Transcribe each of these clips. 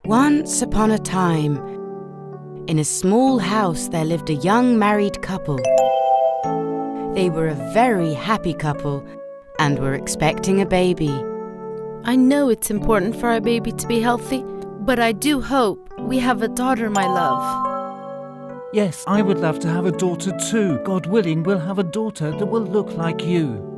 Once upon a time, in a small house there lived a young married couple. They were a very happy couple and were expecting a baby. I know it's important for our baby to be healthy, but I do hope we have a daughter, my love. Yes, I would love to have a daughter too. God willing, we'll have a daughter that will look like you.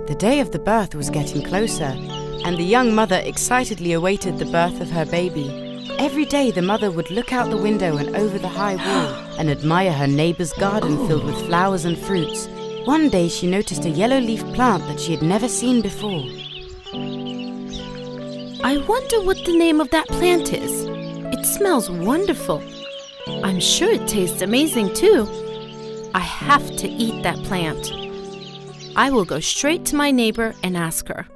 The day of the birth was getting closer, and the young mother excitedly awaited the birth of her baby. Every day the mother would look out the window and over the high wall and admire her neighbour's garden filled with flowers and fruits. One day she noticed a yellow-leaf plant that she had never seen before. I wonder what the name of that plant is. It smells wonderful. I'm sure it tastes amazing too. I have to eat that plant. I will go straight to my neighbour and ask her.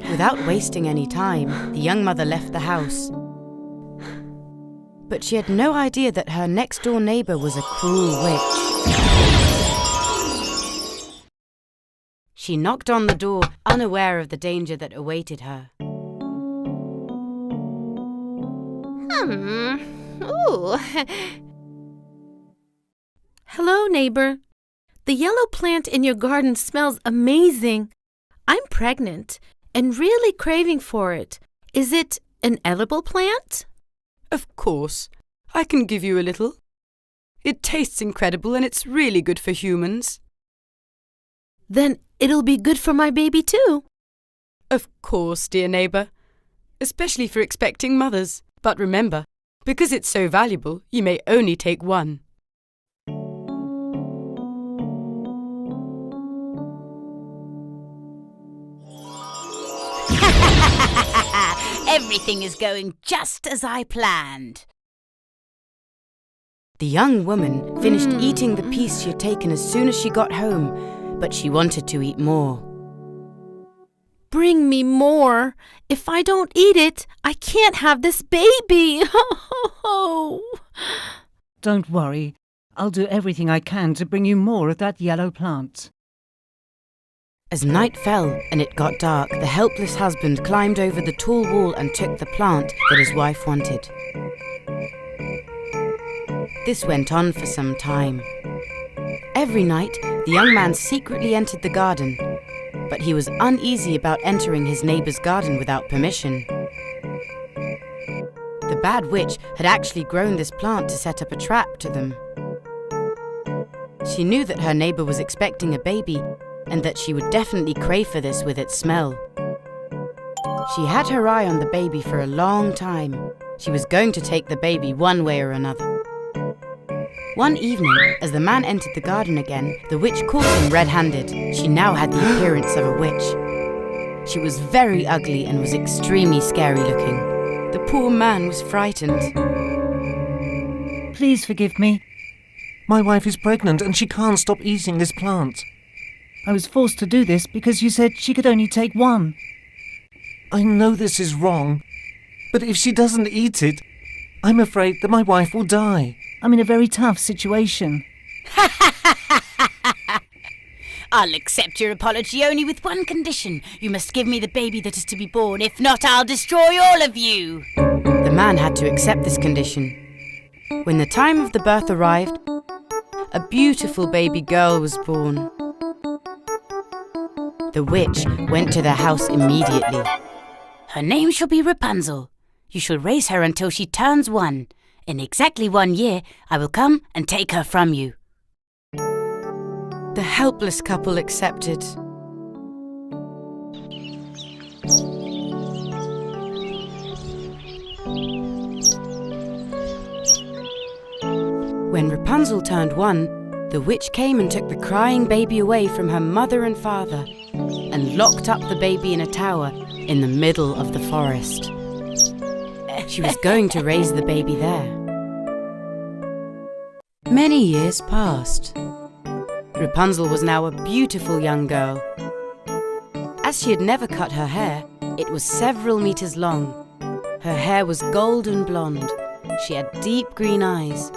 Without wasting any time, the young mother left the house. But she had no idea that her next-door neighbour was a cruel witch. She knocked on the door, unaware of the danger that awaited her. Ooh. Hello, neighbor. The yellow plant in your garden smells amazing. I'm pregnant and really craving for it. Is it an edible plant? Of course. I can give you a little. It tastes incredible and it's really good for humans. Then it'll be good for my baby too. Of course, dear neighbour. Especially for expecting mothers. But remember, because it's so valuable, you may only take one. Everything is going just as I planned. The young woman finished eating the piece she had taken as soon as she got home, but she wanted to eat more. Bring me more. If I don't eat it, I can't have this baby. Don't worry. I'll do everything I can to bring you more of that yellow plant. As night fell and it got dark, the helpless husband climbed over the tall wall and took the plant that his wife wanted. This went on for some time. Every night, the young man secretly entered the garden, but he was uneasy about entering his neighbour's garden without permission. The bad witch had actually grown this plant to set up a trap to them. She knew that her neighbour was expecting a baby and that she would definitely crave for this with its smell. She had her eye on the baby for a long time. She was going to take the baby one way or another. One evening, as the man entered the garden again, the witch caught him red-handed. She now had the appearance of a witch. She was very ugly and was extremely scary-looking. The poor man was frightened. Please forgive me. My wife is pregnant and she can't stop eating this plant. I was forced to do this because you said she could only take one. I know this is wrong, but if she doesn't eat it, I'm afraid that my wife will die. I'm in a very tough situation. I'll accept your apology only with one condition. You must give me the baby that is to be born. If not, I'll destroy all of you. The man had to accept this condition. When the time of the birth arrived, a beautiful baby girl was born. The witch went to their house immediately. Her name shall be Rapunzel. You shall raise her until she turns 1. In exactly 1 year, I will come and take her from you. The helpless couple accepted. When Rapunzel turned 1, the witch came and took the crying baby away from her mother and father and locked up the baby in a tower in the middle of the forest. She was going to raise the baby there. Many years passed. Rapunzel was now a beautiful young girl. As she had never cut her hair, it was several meters long. Her hair was golden blonde. She had deep green eyes.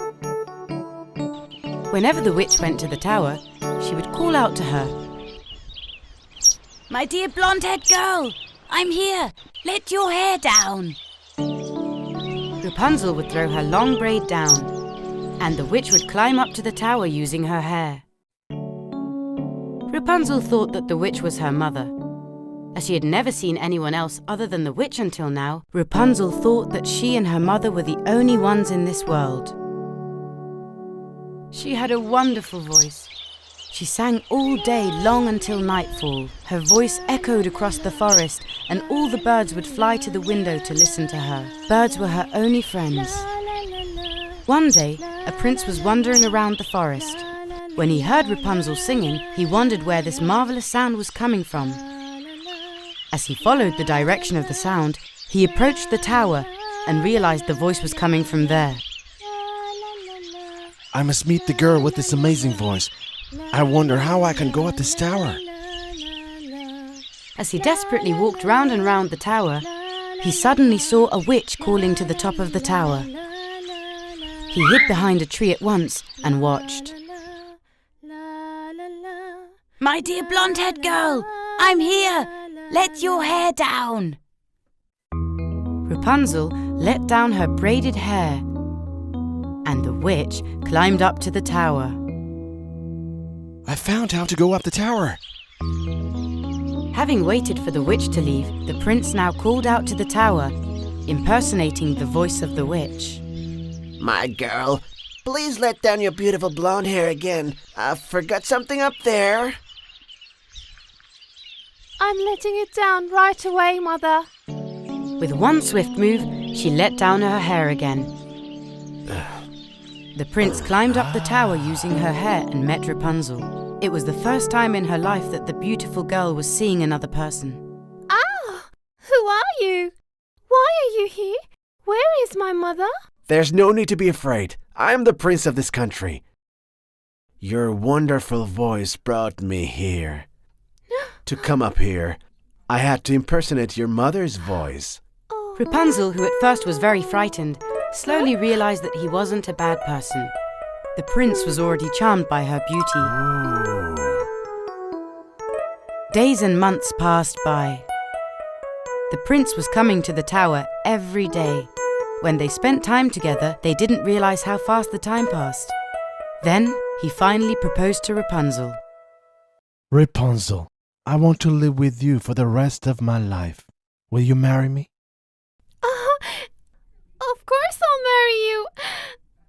Whenever the witch went to the tower, she would call out to her. My dear blonde-haired girl, I'm here. Let your hair down. Rapunzel would throw her long braid down, and the witch would climb up to the tower using her hair. Rapunzel thought that the witch was her mother. As she had never seen anyone else other than the witch until now, Rapunzel thought that she and her mother were the only ones in this world. She had a wonderful voice. She sang all day long until nightfall. Her voice echoed across the forest, and all the birds would fly to the window to listen to her. Birds were her only friends. One day, a prince was wandering around the forest. When he heard Rapunzel singing, he wondered where this marvelous sound was coming from. As he followed the direction of the sound, he approached the tower and realized the voice was coming from there. I must meet the girl with this amazing voice. I wonder how I can go up this tower. As he desperately walked round and round the tower, he suddenly saw a witch calling to the top of the tower. He hid behind a tree at once and watched. My dear blonde-haired girl, I'm here. Let your hair down. Rapunzel let down her braided hair, and the witch climbed up to the tower. I found how to go up the tower. Having waited for the witch to leave, the prince now called out to the tower, impersonating the voice of the witch. My girl, please let down your beautiful blonde hair again. I forgot something up there. I'm letting it down right away, Mother. With one swift move, she let down her hair again. The prince climbed up the tower using her hair and met Rapunzel. It was the first time in her life that the beautiful girl was seeing another person. Ah! Who are you? Why are you here? Where is my mother? There's no need to be afraid. I am the prince of this country. Your wonderful voice brought me here. To come up here, I had to impersonate your mother's voice. Rapunzel, who at first was very frightened, slowly realized that he wasn't a bad person. The prince was already charmed by her beauty. Days and months passed by. The prince was coming to the tower every day. When they spent time together, they didn't realize how fast the time passed. Then, he finally proposed to Rapunzel. Rapunzel, I want to live with you for the rest of my life. Will you marry me? Of course I'll marry you.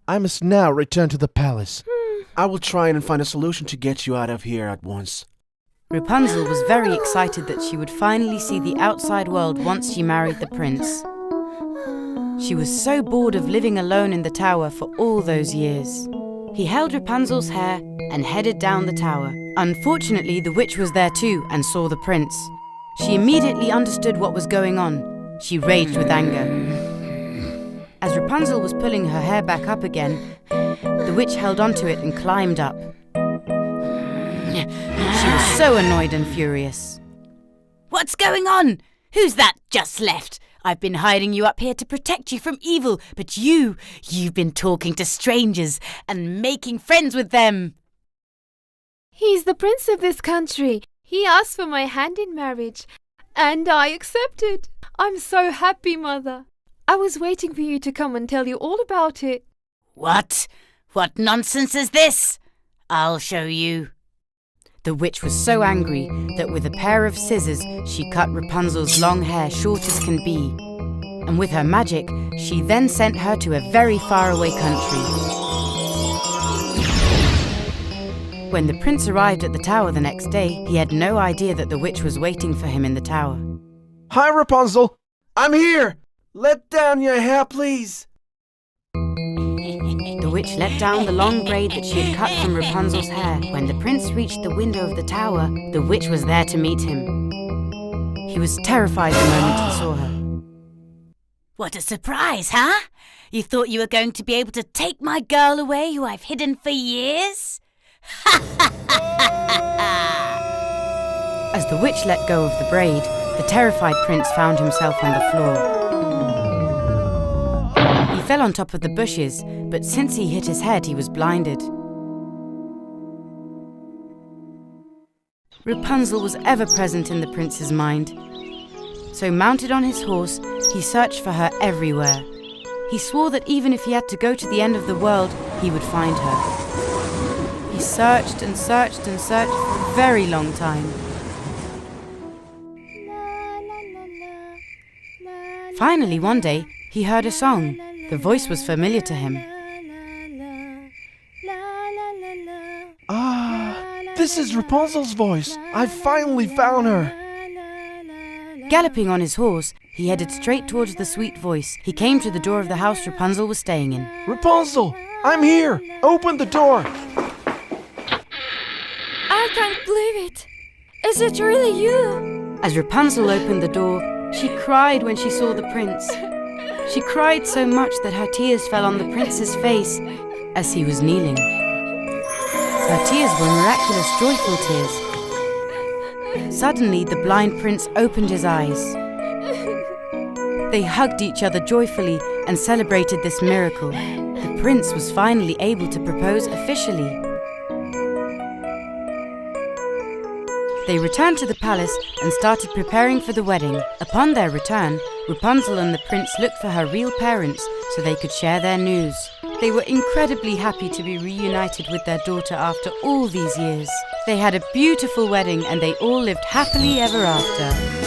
I must now return to the palace. I will try and find a solution to get you out of here at once. Rapunzel was very excited that she would finally see the outside world once she married the prince. She was so bored of living alone in the tower for all those years. He held Rapunzel's hair and headed down the tower. Unfortunately, the witch was there too and saw the prince. She immediately understood what was going on. She raged with anger. As Rapunzel was pulling her hair back up again, the witch held onto it and climbed up. She was so annoyed and furious. What's going on? Who's that just left? I've been hiding you up here to protect you from evil, but you've been talking to strangers and making friends with them. He's the prince of this country. He asked for my hand in marriage, and I accepted. I'm so happy, Mother. I was waiting for you to come and tell you all about it. What? What nonsense is this? I'll show you. The witch was so angry that with a pair of scissors she cut Rapunzel's long hair short as can be. And with her magic, she then sent her to a very faraway country. When the prince arrived at the tower the next day, he had no idea that the witch was waiting for him in the tower. Hi, Rapunzel. I'm here. Let down your hair, please. The witch let down the long braid that she had cut from Rapunzel's hair. When the prince reached the window of the tower, the witch was there to meet him. He was terrified the moment he saw her. What a surprise, huh? You thought you were going to be able to take my girl away who I've hidden for years? As the witch let go of the braid, the terrified prince found himself on the floor. He fell on top of the bushes, but since he hit his head, he was blinded. Rapunzel was ever present in the prince's mind. So mounted on his horse, he searched for her everywhere. He swore that even if he had to go to the end of the world, he would find her. He searched and searched and searched for a very long time. Finally, one day, he heard a song. The voice was familiar to him. This is Rapunzel's voice. I finally found her. Galloping on his horse, he headed straight towards the sweet voice. He came to the door of the house Rapunzel was staying in. Rapunzel, I'm here. Open the door. I can't believe it. Is it really you? As Rapunzel opened the door, she cried when she saw the prince. She cried so much that her tears fell on the prince's face as he was kneeling. Her tears were miraculous, joyful tears. Suddenly, the blind prince opened his eyes. They hugged each other joyfully and celebrated this miracle. The prince was finally able to propose officially. They returned to the palace and started preparing for the wedding. Upon their return, Rapunzel and the prince looked for her real parents so they could share their news. They were incredibly happy to be reunited with their daughter after all these years. They had a beautiful wedding and they all lived happily ever after.